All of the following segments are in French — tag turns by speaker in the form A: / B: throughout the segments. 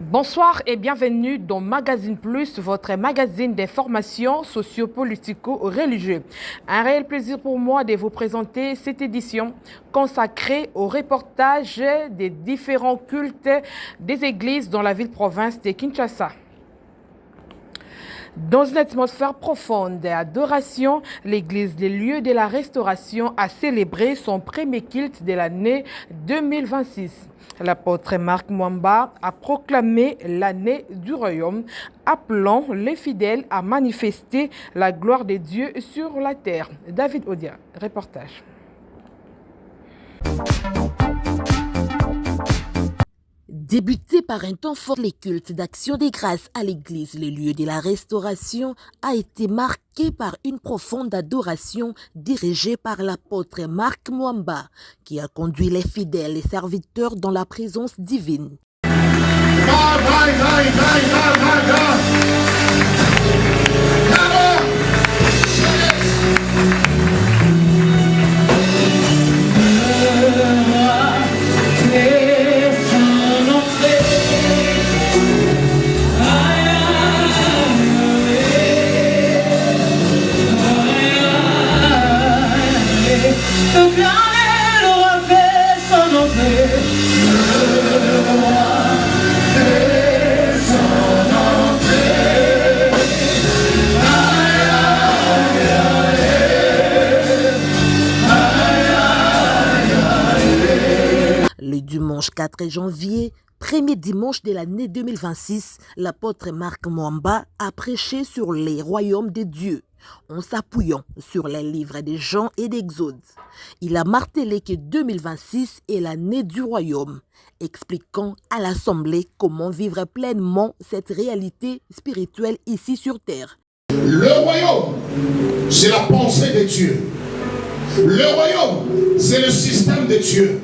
A: Bonsoir et bienvenue dans Magazine Plus, votre magazine d'information socio-politico-religieux. Un réel plaisir pour moi de vous présenter cette édition consacrée au reportage des différents cultes des églises dans la ville-province de Kinshasa. Dans une atmosphère profonde d'adoration, l'église des lieux de la restauration a célébré son premier culte de l'année 2026. L'apôtre Marc Mwamba a proclamé l'année du royaume, appelant les fidèles à manifester la gloire de Dieu sur la terre. David Odia, reportage.
B: Débuté par un temps fort, les cultes d'action des grâces à l'église, les lieux de la restauration, a été marqué par une profonde adoration dirigée par l'apôtre Marc Mwamba, qui a conduit les fidèles et serviteurs dans la présence divine. Le dimanche 4 janvier, premier dimanche de l'année 2026, l'apôtre Marc Mwamba a prêché sur les royaumes de Dieu, en s'appuyant sur les livres de Jean et d'Exode. Il a martelé que 2026 est l'année du royaume, expliquant à l'Assemblée comment vivre pleinement cette réalité spirituelle ici sur terre.
C: Le royaume, c'est la pensée de Dieu. Le royaume, c'est le système de Dieu.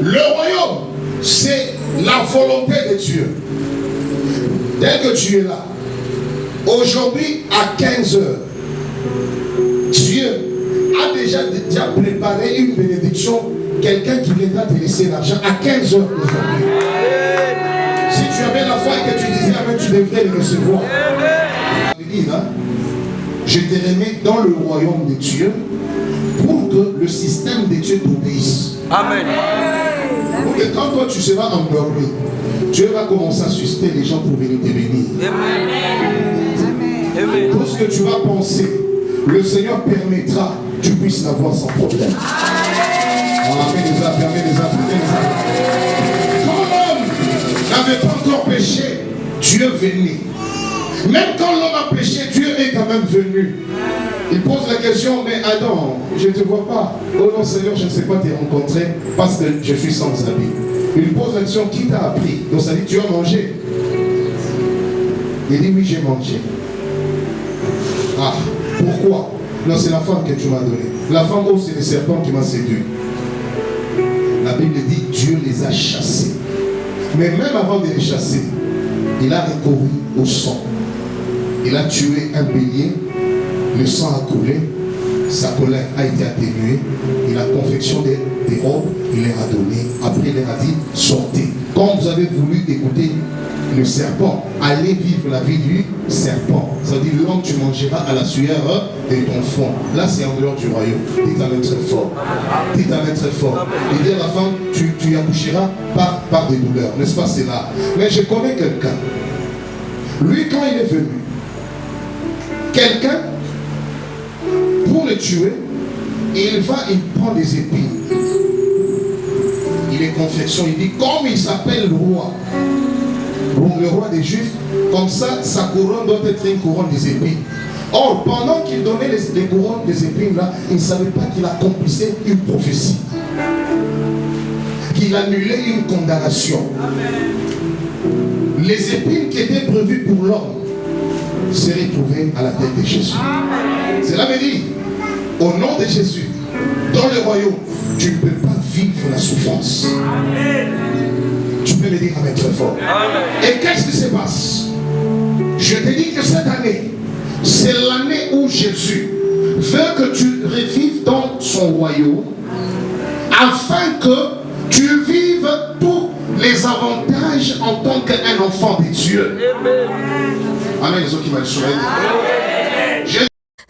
C: Le royaume, c'est la volonté de Dieu. Dès que tu es là, aujourd'hui à 15 heures, Dieu a déjà préparé une bénédiction. Quelqu'un qui viendra te laisser l'argent à 15 heures aujourd'hui. Si tu avais la foi et que tu disais Amen, tu devrais le recevoir. Je te remets dans le royaume de Dieu pour que le système de Dieu t'obéisse. Amen. Pour que quand toi tu seras endormi, Dieu va commencer à susciter les gens pour venir te bénir. Amen. Tout ce que tu vas penser, le Seigneur permettra que tu puisses l'avoir sans problème. Amen. Quand l'homme n'avait pas encore péché, Dieu venait. Même quand l'homme a péché, Dieu est quand même venu. Il pose la question, mais Adam, je ne te vois pas. Oh non Seigneur, je ne sais pas te rencontrer parce que je suis sans habit. Il pose la question, qui t'a appris? Donc ça dit, tu as mangé. Il dit, oui, j'ai mangé. Ah, pourquoi? Non, c'est la femme que tu m'as donnée. La femme, oh, c'est le serpent qui m'a séduit. La Bible dit, Dieu les a chassés. Mais même avant de les chasser, il a recouru au sang. Il a tué un bélier, le sang a coulé, sa colère a été atténuée, il a confectionné des robes, il leur a donné, après il leur a dit, sortez. Quand vous avez voulu écouter le serpent, allez vivre la vie du serpent. Ça dit, l'homme tu mangeras à la sueur de ton front. Là c'est en dehors du royaume. Dites à très fort. Dites à très fort. Il dit à la femme, tu accoucheras par des douleurs. N'est-ce pas, c'est là. Mais je connais quelqu'un. Lui quand il est venu, quelqu'un, pour le tuer, il prend des épines. Il est confection, il dit, comme il s'appelle le roi des Juifs, comme ça, sa couronne doit être une couronne des épines. Or, pendant qu'il donnait les couronnes des épines là, il ne savait pas qu'il accomplissait une prophétie. Qu'il annulait une condamnation. Les épines qui étaient prévues pour l'homme seraient trouvées à la tête de Jésus. Cela veut dire, au nom de Jésus, dans le royaume, tu ne peux pas vivre la souffrance. Tu peux me dire avec très fort. Et qu'est-ce qui se passe? Je te dis que cette année, c'est l'année où Jésus veut que tu revives dans son royaume afin que tu vives tous les avantages témoignage en tant qu'un enfant de Dieu. Amen. Les autres qui m'ont souhaité.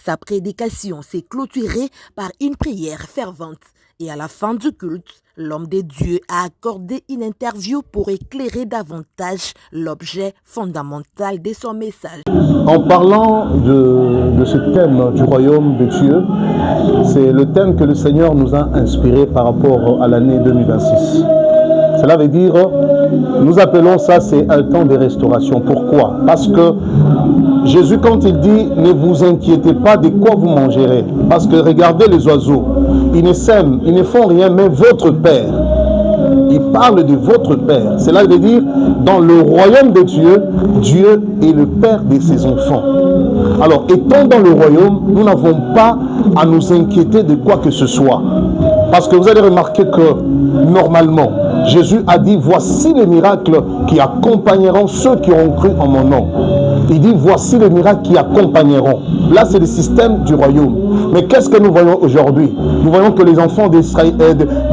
B: Sa prédication s'est clôturée par une prière fervente. Et à la fin du culte, l'homme de Dieu a accordé une interview pour éclairer davantage l'objet fondamental de son message.
D: En parlant de ce thème du royaume de Dieu, c'est le thème que le Seigneur nous a inspiré par rapport à l'année 2026. Cela veut dire, nous appelons ça, c'est un temps de restauration. Pourquoi? Parce que Jésus, quand il dit, ne vous inquiétez pas de quoi vous mangerez. Parce que regardez les oiseaux, ils ne sèment, ils ne font rien, mais votre Père. Il parle de votre Père. Cela veut dire, dans le royaume de Dieu, Dieu est le Père de ses enfants. Alors, étant dans le royaume, nous n'avons pas à nous inquiéter de quoi que ce soit. Parce que vous allez remarquer que, normalement, Jésus a dit, voici les miracles qui accompagneront ceux qui ont cru en mon nom. Il dit, voici les miracles qui accompagneront. Là, c'est le système du royaume. Mais qu'est-ce que nous voyons aujourd'hui? Nous voyons que les enfants d'Israël,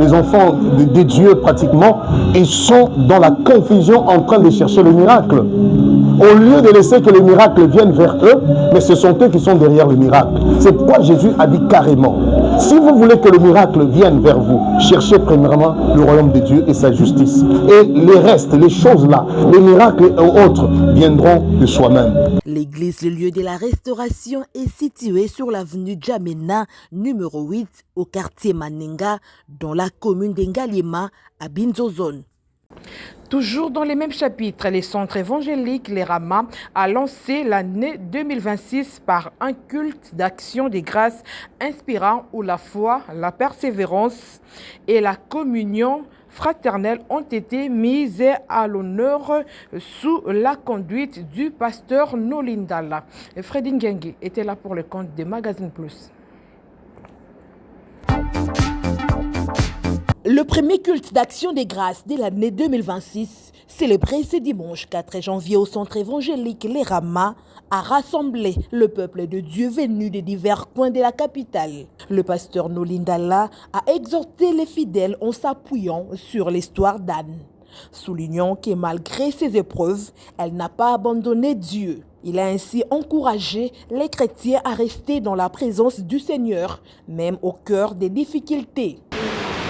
D: les enfants de Dieu, pratiquement, ils sont dans la confusion en train de chercher le miracle. Au lieu de laisser que les miracles viennent vers eux, mais ce sont eux qui sont derrière le miracle. C'est pourquoi Jésus a dit carrément, si vous voulez que le miracle vienne vers vous, cherchez premièrement le royaume de Dieu et sa justice. Et les restes, les choses là, les miracles et autres viendront de soi-même.
B: L'église, le lieu de la restauration, est située sur l'avenue Djamena, numéro 8, au quartier Manenga, dans la commune d'Engaliema, à Binzozone.
A: Toujours dans les mêmes chapitres, les centres évangéliques, les Ramas, a lancé l'année 2026 par un culte d'action des grâces inspirant où la foi, la persévérance et la communion fraternelle ont été mises à l'honneur sous la conduite du pasteur Nolindala. Freddy Ngengue était là pour le compte de Magazine Plus.
B: Le premier culte d'action des grâces de l'année 2026, célébré ce dimanche 4 janvier au centre évangélique Les Ramas, a rassemblé le peuple de Dieu venu des divers coins de la capitale. Le pasteur Nolindala a exhorté les fidèles en s'appuyant sur l'histoire d'Anne, soulignant que malgré ses épreuves, elle n'a pas abandonné Dieu. Il a ainsi encouragé les chrétiens à rester dans la présence du Seigneur, même au cœur des difficultés.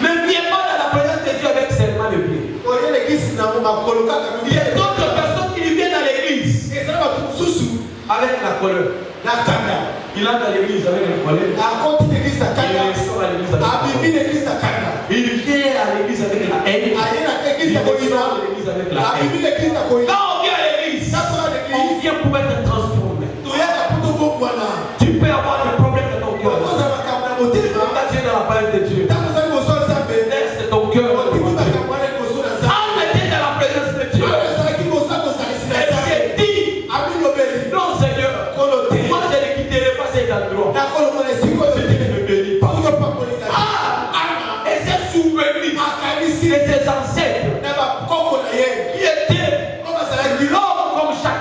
E: Ne viens pas dans la présence de Dieu avec seulement le pied. Il y a d'autres personnes qui viennent à l'église avec la colère. Il entre dans l'église avec la colère. Il sort à l'église avec la colère. Il vient à l'église avec la haine. Il sort de l'église avec la haine. Quand on vient à l'église, on vient pour être transformé. Tu peux avoir des problèmes dans ton cœur. Quand tu es dans la présence de Dieu, laisse ton cœur. Arrêtez dans la présence de Dieu. Et dit, non Seigneur, moi je ne quitterai pas cet endroit. Si tu me bénis pas. Et c'est souvenu de ses ancêtres qui étaient l'homme comme chaque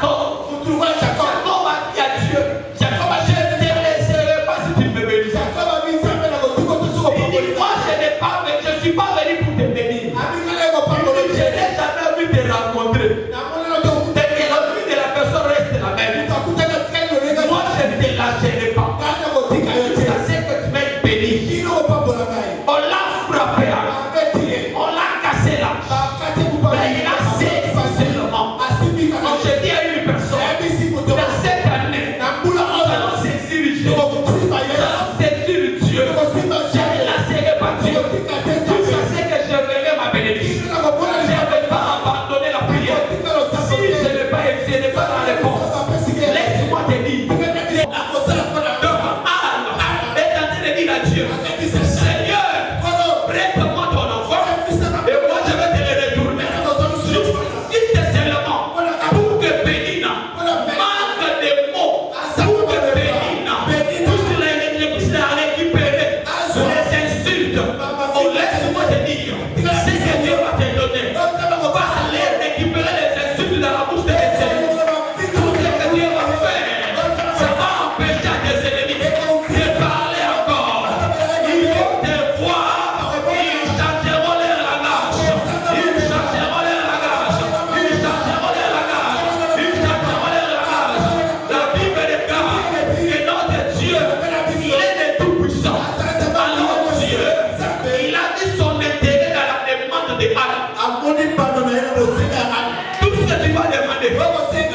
E: que tu vas demander,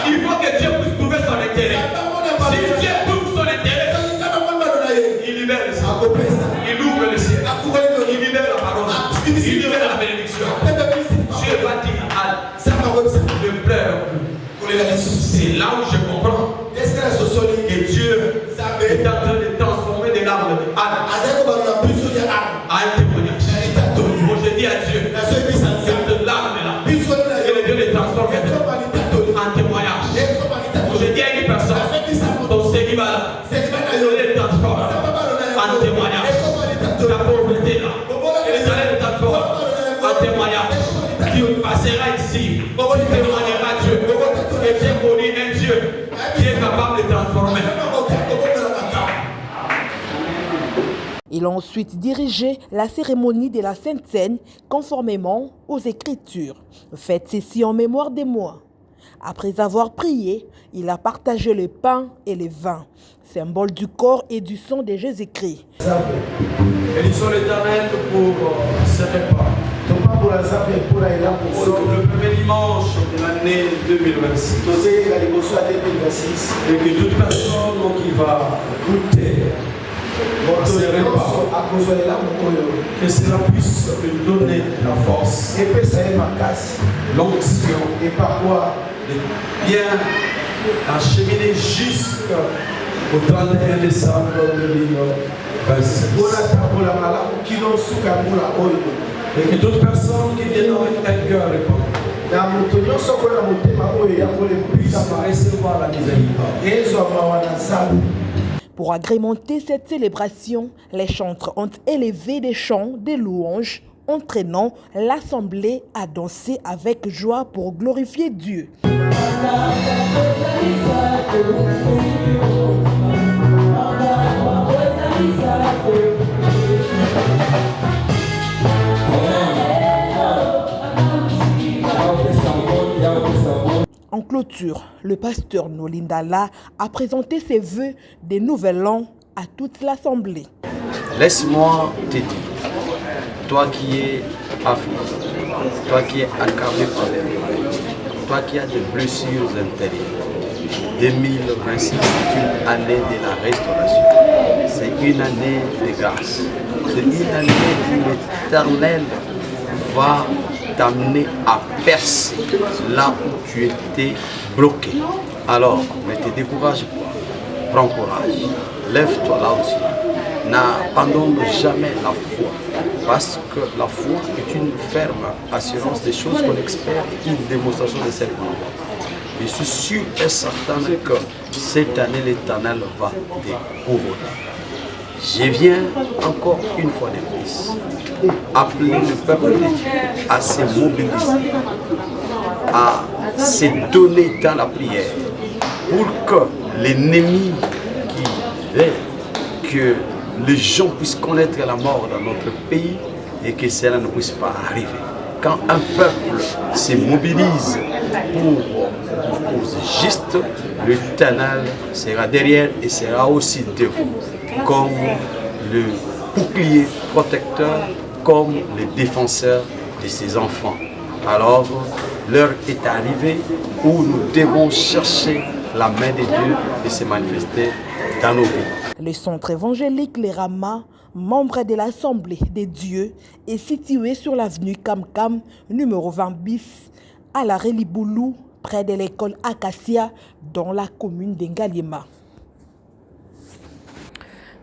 E: il faut que Dieu puisse trouver son intérêt. Si Dieu trouve son intérêt, il libère le ciel. Il ouvre le ciel. Il libère la parole. Il libère la bénédiction. Dieu va dire ne pleure plus. C'est là où je comprends que Dieu est en train de transformer des larmes de Anne en un témoignage. Moi je dis à Dieu, cette larme là, que Dieu les transforme en témoignage. Moi je dis à une personne, ton célibat là, Dieu les transforme en témoignage. Ta pauvreté là, les allées transformer en témoignage. Qui passera ici, qui témoignera Dieu, et Dieu connu un Dieu qui est capable de transformer.
B: Il a ensuite dirigé la cérémonie de la Sainte Seine conformément aux Écritures. Faites ceci en mémoire de moi. Après avoir prié, il a partagé le pain et le vin, symbole du corps et du sang de Jésus-Christ.
E: Bénissons l'Éternel pour ce repas. Le premier dimanche de l'année 2026. Et que toute personne qui va goûter ce repas, que cela puisse lui donner la force, l'onction de bien acheminer jusqu'au 31 décembre 2026. Et que toute personne qui vient avec un cœur répandu puisse recevoir la miséricorde.
B: Pour agrémenter cette célébration, les chantres ont élevé des chants de louanges, entraînant l'assemblée à danser avec joie pour glorifier Dieu. En clôture, le pasteur Nolindala a présenté ses vœux des nouvel an à toute l'assemblée.
F: Laisse-moi te dire, toi qui es affligé, toi qui es accablé par les maladies, toi qui as des blessures intérieures, 2026 est une année de la restauration. C'est une année de grâce. C'est une année où l'Éternel va t'amener à percer là où tu étais bloqué. Alors, ne te décourage pas. Prends courage. Lève-toi là aussi. N'abandonne jamais la foi. Parce que la foi est une ferme assurance des choses qu'on espère et une démonstration de celles qu'on voit. Je suis sûr et certain que cette année, l'Éternel va te couronner. Je viens encore une fois de plus appeler le peuple de Dieu à se mobiliser, à se donner dans la prière pour que l'ennemi qui veut que les gens puissent connaître la mort dans notre pays et que cela ne puisse pas arriver. Quand un peuple se mobilise pour une cause juste, l'Éternel sera derrière et sera aussi devant, comme le bouclier protecteur, comme le défenseur de ses enfants. Alors, l'heure est arrivée où nous devons chercher la main de Dieu et se manifester dans nos vies.
B: Le centre évangélique Les Ramas, membre de l'Assemblée des dieux, est situé sur l'avenue Kamkam, numéro 20 bis, à la Reliboulou, près de l'école Acacia, dans la commune d'Engaliema.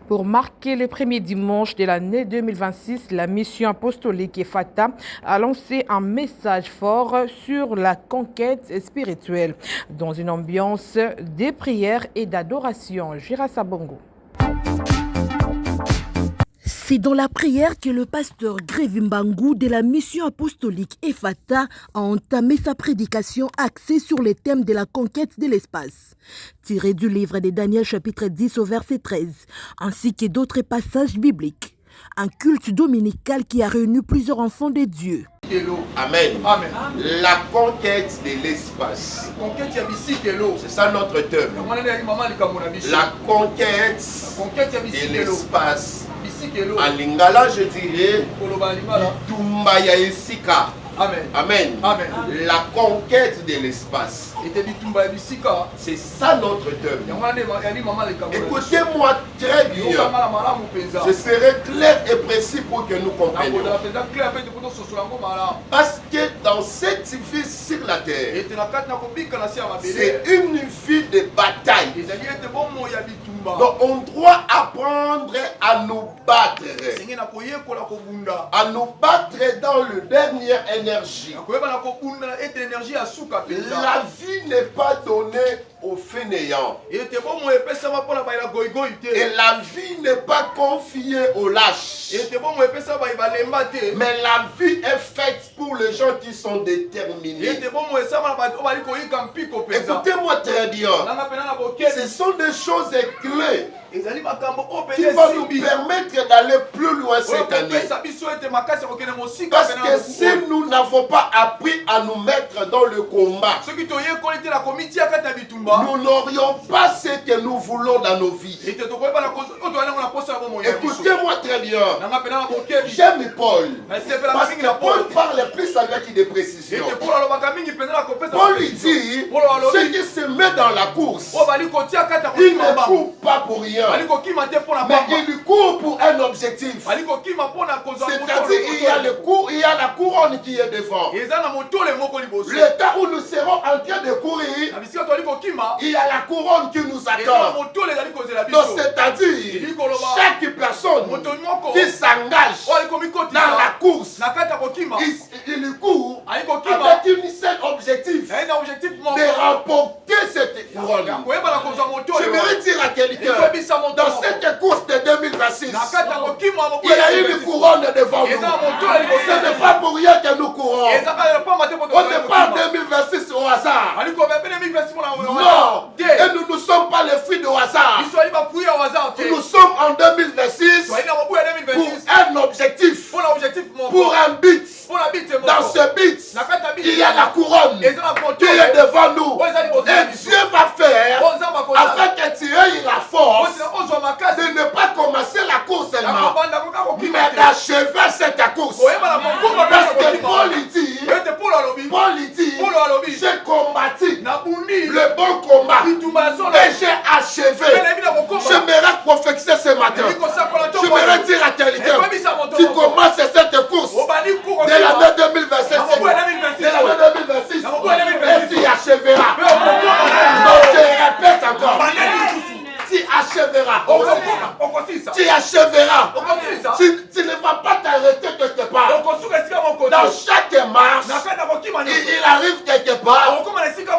A: Pour marquer le premier dimanche de l'année 2026, la mission apostolique EFATA a lancé un message fort sur la conquête spirituelle dans une ambiance de prière et d'adoration. Gira Sabongo.
B: C'est dans la prière que le pasteur Grevimbangu de la mission apostolique EFATA a entamé sa prédication axée sur les thèmes de la conquête de l'espace, tiré du livre de Daniel chapitre 10 au verset 13, ainsi que d'autres passages bibliques. Un culte dominical qui a réuni plusieurs enfants de Dieu.
G: Amen. Amen. La conquête de l'espace. C'est ça notre thème. La conquête de l'espace. En lingala, je dirais, Tumba ya esika.
E: Amen.
G: Amen.
E: Amen.
G: La conquête de l'espace. C'est ça notre thème. Écoutez-moi très bien. Je serai clair et précis pour que nous comprenions. Parce que dans cette vie sur la terre, c'est une vie de bataille. Donc on doit apprendre à nous battre. À nous battre dans le dernière énergie. La vie n'est pas donnée aux fainéants. Et la vie n'est pas confiée aux lâches. Mais la vie est faite pour les gens qui sont déterminés. Écoutez-moi très bien. Ce sont des choses clés qui vont nous permettre d'aller plus loin cette année. Parce que si nous n'avons pas appris à nous mettre dans le combat, nous n'aurions pas ce que nous voulons dans nos vies. Écoutez-moi très bien. J'aime Paul. Parce que Paul parle plus avec des précisions. Paul lui dit, ceux qui se mettent dans la course, ils ne courent pas pour rien. Mais il court pour un objectif. C'est-à-dire il y a le cours, il y a la couronne qui est devant. Le temps où nous serons en train de courir, il y a la couronne qui nous attend. Donc c'est-à-dire chaque personne qui s'engage dans la course, il court avec un seul objectif de remporter cette couronne. J'aimerais dire à quelqu'un, dans cette course de 2026, il y a une couronne devant nous. Ce n'est pas pour rien que nous courons. On n'est pas en 2026 au hasard. Non. Et nous ne sommes pas les fruits au hasard. Nous sommes en 2026 pour un objectif, pour un but. Dans ce but, il y a la couronne qui est devant nous. Et Dieu va faire afin que tu aies la force de ne pas commencer la course seulement, mais d'achever cette course. Parce que Paul dit, j'ai combattu le bon combat et j'ai achevé. J'aimerais prophétiser ce matin. J'aimerais dire à quelqu'un, tu commences cette course de l'année 2026, et tu achèveras. Donc je répète encore. Tu achèveras. Tu achèveras. Tu ne vas pas t'arrêter quelque part. Dans chaque marche, il arrive quelque part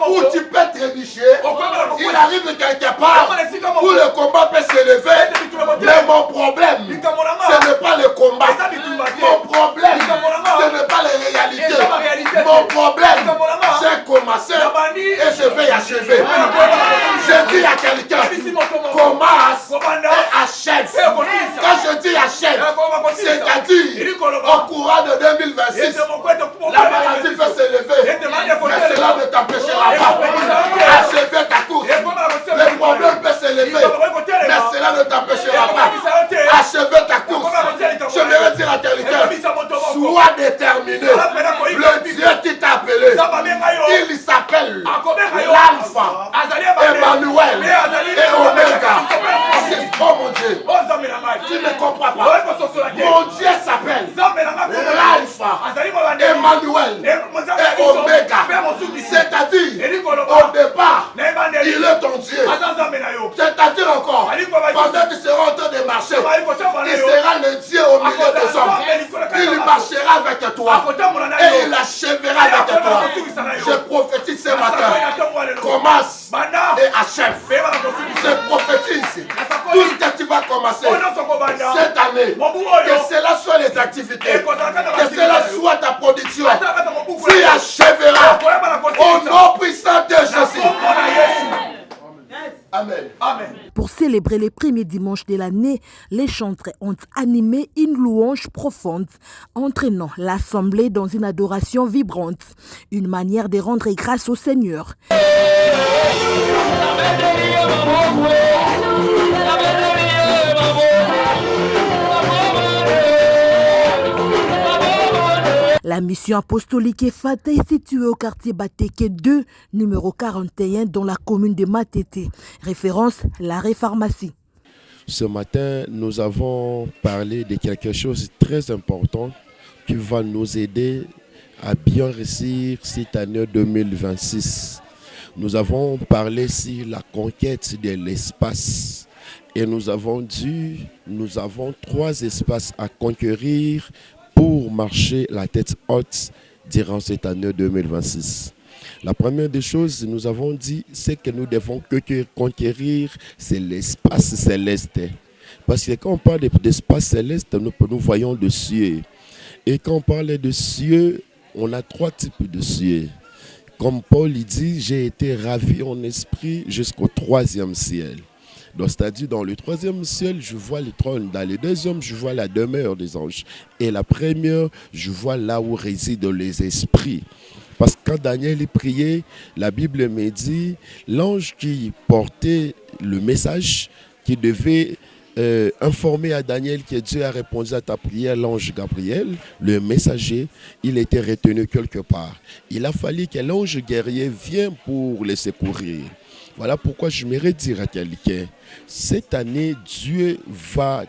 G: où tu peux trébucher. Il arrive quelque part où le combat peut s'élever. Mais mon problème, ce n'est pas le combat. Mon problème, ce n'est pas les réalités. Mon problème, j'ai commencé et je vais achever. Je dis à quelqu'un, commence et achève. Quand je dis achève, c'est-à-dire au courant de 2026, la maladie peut s'élever, mais cela ne t'empêchera pas. Achever ta course. Le problème peut s'élever, mais cela ne t'empêchera pas. Achever ta course. Je vais dire à quelqu'un, sois déterminé. Le Dieu qui t'a appelé, il s'appelle l'Alpha, Emmanuel et Omega. Oh mon Dieu, tu ne comprends pas. Mon Dieu s'appelle l'Alpha, Emmanuel et Omega. C'est-à-dire, au départ, il est ton Dieu. C'est-à-dire encore, pendant que tu seras en train de marcher, il sera le Dieu au milieu des hommes. Il marchera avec toi et il achèvera avec toi. Je prophétise ce matin. Commence et achève. Je prophétise tout ce que tu vas commencer cette année. Que cela soit les activités, que cela soit ta production. Tu achèveras au nom puissant de Jésus. Amen. Amen.
B: Pour célébrer les premiers dimanches de l'année, les chantres ont animé une louange profonde, entraînant l'assemblée dans une adoration vibrante, une manière de rendre grâce au Seigneur. La mission apostolique EFATA est située au quartier Bateke 2, numéro 41, dans la commune de Matete. Référence, l'arrêt pharmacie.
H: Ce matin, nous avons parlé de quelque chose de très important qui va nous aider à bien réussir cette année 2026. Nous avons parlé sur la conquête de l'espace et nous avons dit nous avons 3 espaces à conquérir pour marcher la tête haute durant cette année 2026. La première des choses, nous avons dit, c'est que nous devons conquérir, c'est l'espace céleste. Parce que quand on parle d'espace céleste, nous voyons le ciel. Et quand on parle de ciel, on a 3 types de ciel. Comme Paul dit, j'ai été ravi en esprit jusqu'au 3e ciel. Donc, c'est-à-dire, dans le 3e ciel, je vois le trône. Dans le 2e, je vois la demeure des anges. Et la première, je vois là où résident les esprits. Parce que quand Daniel priait, la Bible me dit, l'ange qui portait le message, qui devait informer à Daniel que Dieu a répondu à ta prière, l'ange Gabriel, le messager, il était retenu quelque part. Il a fallu que l'ange guerrier vienne pour le secourir. Voilà pourquoi je m'aimerais dire à quelqu'un, cette année, Dieu va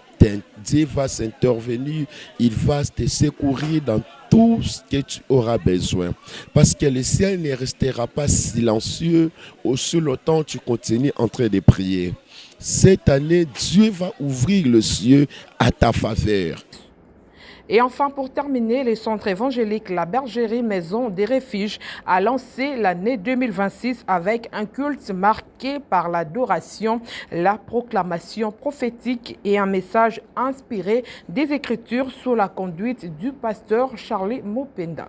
H: s'intervenir, il va te secourir dans tout ce que tu auras besoin. Parce que le ciel ne restera pas silencieux aussi longtemps que tu continues en train de prier. Cette année, Dieu va ouvrir le ciel à ta faveur.
A: Et enfin, pour terminer, le centre évangélique La Bergerie Maison des Refuges a lancé l'année 2026 avec un culte marqué par l'adoration, la proclamation prophétique et un message inspiré des Écritures sous la conduite du pasteur Charlie Mopenda.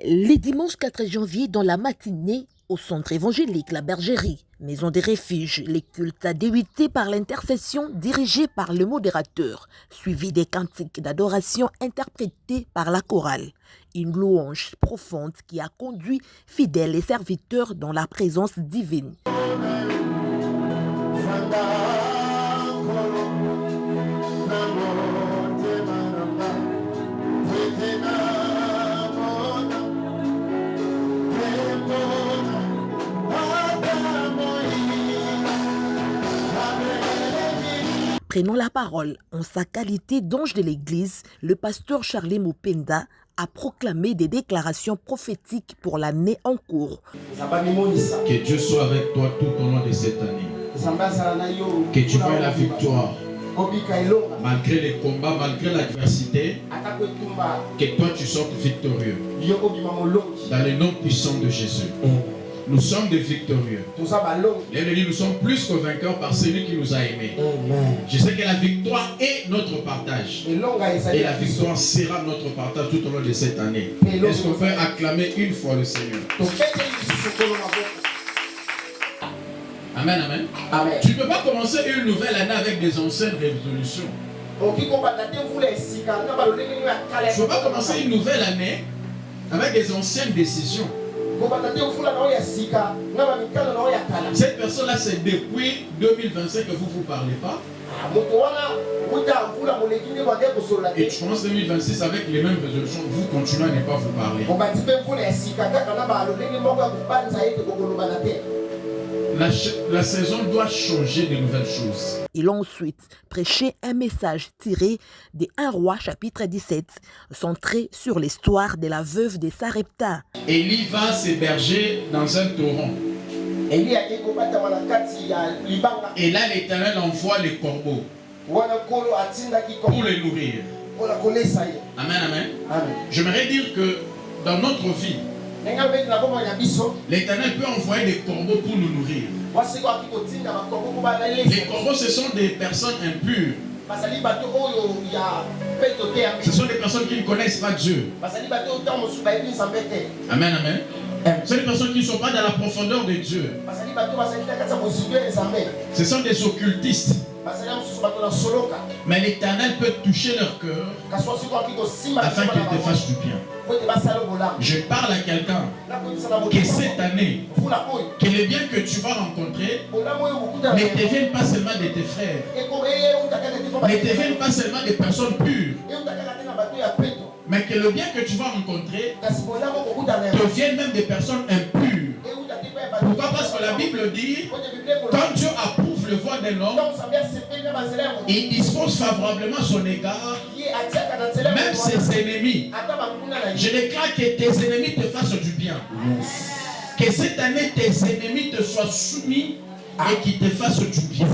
B: Les dimanches 4 janvier, dans la matinée, au centre évangélique La Bergerie, Maison des Refuges, les cultes a débuté par l'intercession dirigée par le modérateur, suivi des cantiques d'adoration interprétés par la chorale. Une louange profonde qui a conduit fidèles et serviteurs dans la présence divine. Prenant la parole en sa qualité d'ange de l'Église, le pasteur Charlie Mopenda a proclamé des déclarations prophétiques pour l'année en cours.
I: Que Dieu soit avec toi tout au long de cette année. Que tu vois la victoire. Malgré les combats, malgré l'adversité, que toi tu sortes victorieux. Dans le nom puissant de Jésus. Nous sommes des victorieux. Nous sommes plus que vainqueurs par celui qui nous a aimés. Je sais que la victoire est notre partage. Et la victoire sera notre partage tout au long de cette année. Est-ce qu'on peut acclamer une fois le Seigneur? Amen, amen. Tu ne peux pas commencer une nouvelle année avec des anciennes résolutions. Tu ne peux pas commencer une nouvelle année avec des anciennes décisions. Cette personne-là, c'est depuis 2025 que vous ne vous parlez pas. Et tu commences 2026 avec les mêmes résolutions. Vous continuez à ne pas vous parler. La saison doit changer de nouvelles choses.
B: Il a ensuite prêché un message tiré de 1 Roi chapitre 17, centré sur l'histoire de la veuve de Sarepta.
I: Élie va s'héberger dans un torrent. Et là, l'Éternel envoie les corbeaux pour les nourrir. Amen, amen. J'aimerais dire que dans notre vie, l'Éternel peut envoyer des corbeaux pour nous nourrir. Les corbeaux, ce sont des personnes impures. Ce sont des personnes qui ne connaissent pas Dieu. Amen, amen. Ce sont des personnes qui ne sont pas dans la profondeur de Dieu. Ce sont des occultistes. Mais l'Éternel peut toucher leur cœur afin qu'il te fasse du bien. Je parle à quelqu'un que cette année, que les biens que tu vas rencontrer ne deviennent pas seulement de tes frères, ne deviennent pas seulement des personnes pures, Mais que le bien que tu vas rencontrer deviennent même des personnes impures. Pourquoi? Parce que la Bible dit, quand Dieu approuve le voie d'un homme, il dispose favorablement à son égard, même ses ennemis. Je déclare que tes ennemis te fassent du bien. Que cette année, tes ennemis te soient soumis et qu'ils te fassent du bien.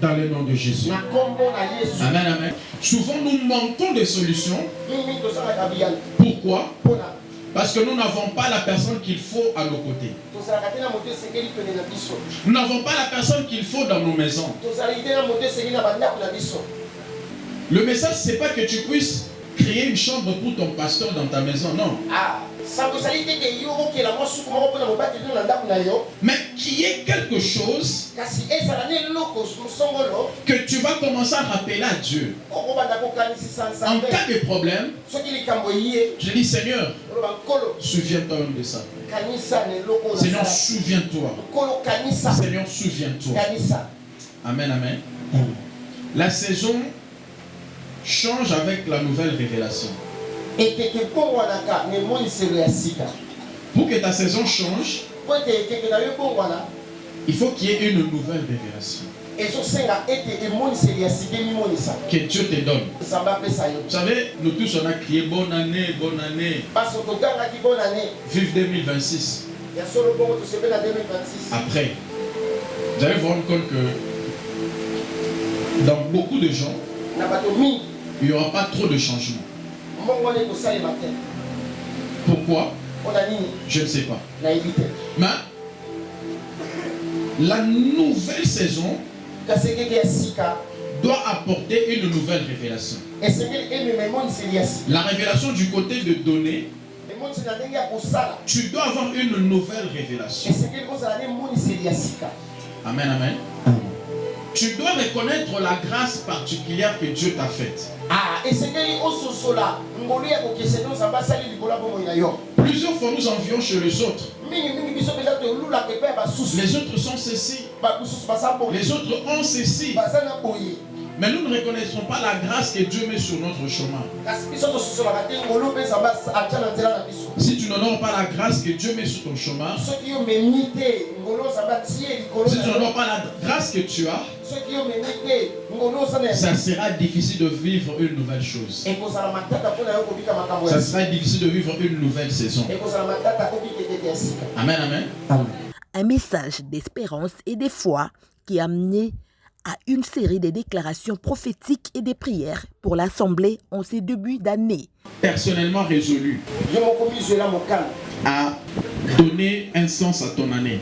I: Dans le nom de Jésus. Amen, amen. Souvent, nous manquons de solutions. Pourquoi? Parce que nous n'avons pas la personne qu'il faut à nos côtés. Nous n'avons pas la personne qu'il faut dans nos maisons. Le message, ce n'est pas que tu puisses créer une chambre pour ton pasteur dans ta maison, non. Mais qu'il y ait quelque chose que tu vas commencer à rappeler à Dieu. En cas de problème, je dis Seigneur, souviens-toi de ça. Seigneur, souviens-toi. Seigneur, souviens-toi. Amen, amen. La saison change avec la nouvelle révélation. Pour que ta saison change, il faut qu'il y ait une nouvelle révélation que Dieu te donne. Vous savez, nous tous on a crié bonne année, bonne année. Vive 2026. Après, vous allez vous rendre compte que dans beaucoup de gens, il n'y aura pas trop de changements. Pourquoi? Je ne sais pas. Mais la nouvelle saison doit apporter une nouvelle révélation. La révélation du côté de donner, tu dois avoir une nouvelle révélation. Amen, amen. Tu dois reconnaître la grâce particulière que Dieu t'a faite. Plusieurs fois nous envions chez les autres. Les autres sont ceci. Les autres ont ceci. Mais nous ne reconnaissons pas la grâce que Dieu met sur notre chemin. Si tu n'honores pas la grâce que Dieu met sur ton chemin, si tu n'honores pas la grâce que tu as, ça sera difficile de vivre une nouvelle chose. Ça sera difficile de vivre une nouvelle saison. Amen, amen.
B: Un message d'espérance et de foi qui a amené à une série de déclarations prophétiques et de prières pour l'Assemblée en ces débuts d'année.
I: Personnellement résolu à donner un sens à ton année,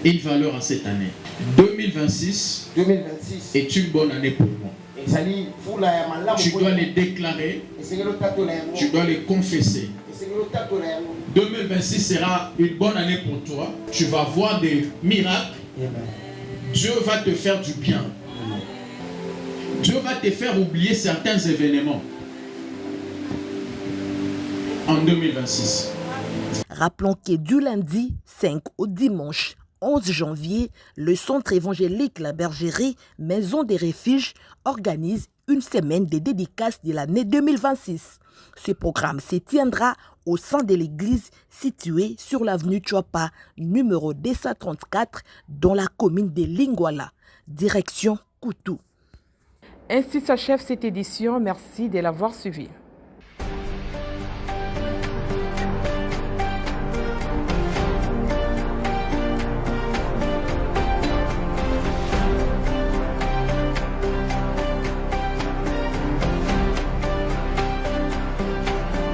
I: une valeur à cette année. 2026 est une bonne année pour moi. Tu dois les déclarer, tu dois les confesser. 2026 sera une bonne année pour toi. Tu vas voir des miracles. Dieu va te faire du bien. Dieu va te faire oublier certains événements en 2026.
B: Rappelons que du lundi 5 au dimanche 11 janvier, le Centre évangélique La Bergerie, Maison des Refuges, organise une semaine de dédicaces de l'année 2026. Ce programme se tiendra au sein de l'église située sur l'avenue Chouapa, numéro 234, dans la commune de Lingwala, direction Koutou.
A: Ainsi s'achève cette édition. Merci de l'avoir suivi.